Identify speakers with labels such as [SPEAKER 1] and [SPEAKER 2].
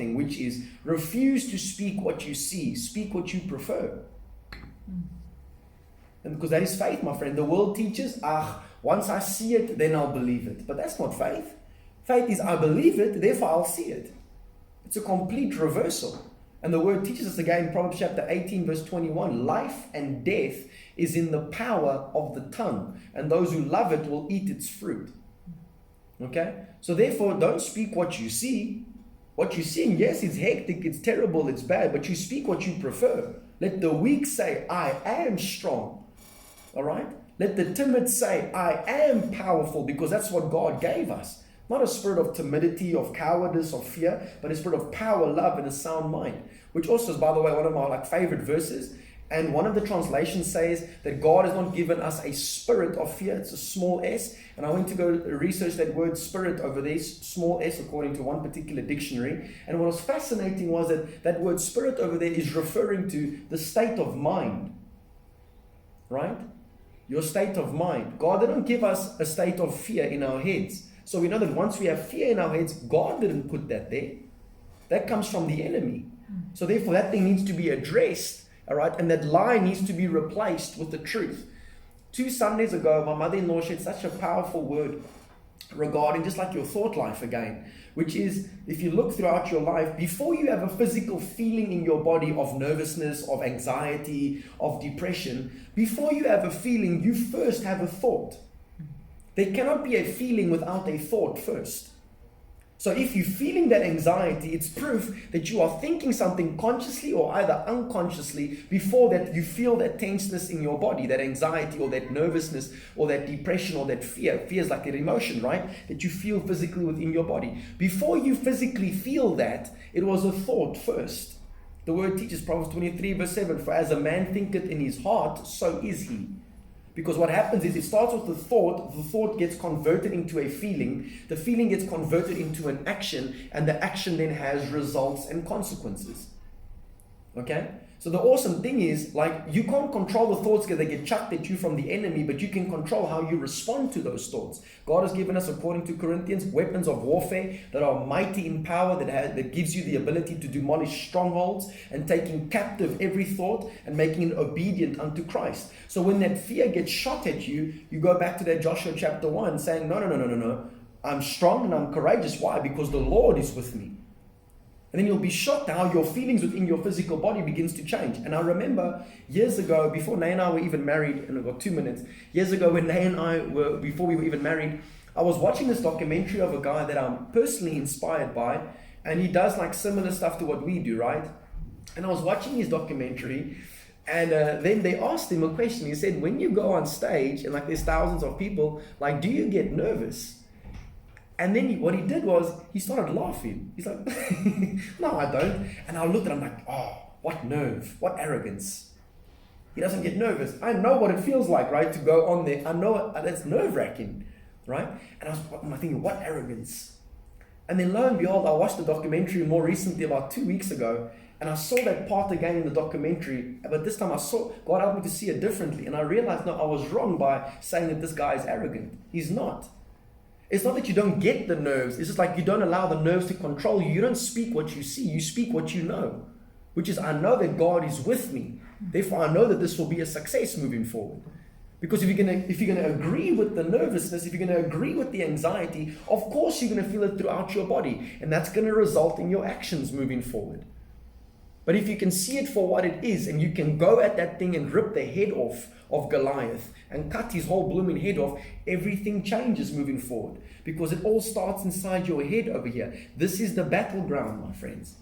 [SPEAKER 1] something, which is refuse to speak what you see, speak what you prefer. And because that is faith, my friend. The world teaches, once I see it, then I'll believe it. But that's not faith. Faith is, I believe it, therefore I'll see it. It's a complete reversal. And the word teaches us again in Proverbs chapter 18, verse 21, life and death is in the power of the tongue, and those who love it will eat its fruit. Okay? So therefore, don't speak what you see. What you're seeing, yes, it's hectic, it's terrible, it's bad, but you speak what you prefer. Let the weak say, I am strong. All right? Let the timid say, I am powerful, because that's what God gave us. Not a spirit of timidity, of cowardice, of fear, but a spirit of power, love, and a sound mind. Which also is, by the way, one of my favorite verses. And one of the translations says that God has not given us a spirit of fear. It's a small s. And I went to go research that word spirit over there, small s, according to one particular dictionary. And what was fascinating was that that word spirit over there is referring to the state of mind. Right? Your state of mind. God didn't give us a state of fear in our heads. So we know that once we have fear in our heads, God didn't put that there. That comes from the enemy. So therefore that thing needs to be addressed, all right? And that lie needs to be replaced with the truth. 2 Sundays ago, my mother-in-law shared such a powerful word regarding just like your thought life again, which is, if you look throughout your life, before you have a physical feeling in your body of nervousness, of anxiety, of depression, before you have a feeling, you first have a thought. There cannot be a feeling without a thought first. So if you're feeling that anxiety, it's proof that you are thinking something consciously or either unconsciously before that you feel that tenseness in your body, that anxiety or that nervousness or that depression or that fear. Fear is like an emotion, right? That you feel physically within your body. Before you physically feel that, it was a thought first. The word teaches, Proverbs 23 verse 7, for as a man thinketh in his heart, so is he. Because what happens is it starts with the thought gets converted into a feeling, the feeling gets converted into an action, and the action then has results and consequences. Okay? So the awesome thing is, like, you can't control the thoughts that they get chucked at you from the enemy, but you can control how you respond to those thoughts. God has given us, according to Corinthians, weapons of warfare that are mighty in power, that gives you the ability to demolish strongholds and taking captive every thought and making it obedient unto Christ. So when that fear gets shot at you, you go back to that Joshua chapter 1 saying, no. I'm strong and I'm courageous. Why? Because the Lord is with me. And then you'll be shocked how your feelings within your physical body begins to change. And I remember years ago, before Nay and I were even married, and I've got 2 minutes, years ago when Nay and I were, before we were even married, I was watching this documentary of a guy that I'm personally inspired by, and he does like similar stuff to what we do, right? And I was watching his documentary, and then they asked him a question. He said, when you go on stage, and like there's thousands of people, like, do you get nervous? And then what he did was, he started laughing. He's like, no, I don't. And I looked at him like, oh, what nerve, what arrogance. He doesn't get nervous. I know what it feels like, right, to go on there. I know that's nerve-wracking, right? And I was thinking, what arrogance. And then lo and behold, I watched the documentary more recently, about 2 weeks ago, and I saw that part again in the documentary. But this time God helped me to see it differently. And I realized, no, I was wrong by saying that this guy is arrogant. He's not. It's not that you don't get the nerves. It's just like you don't allow the nerves to control you. You don't speak what you see. You speak what you know. Which is, I know that God is with me. Therefore, I know that this will be a success moving forward. Because if you're gonna agree with the nervousness, if you're gonna agree with the anxiety, of course you're gonna feel it throughout your body. And that's gonna result in your actions moving forward. But if you can see it for what it is, and you can go at that thing and rip the head off of Goliath and cut his whole blooming head off, everything changes moving forward. Because it all starts inside your head over here. This is the battleground, my friends.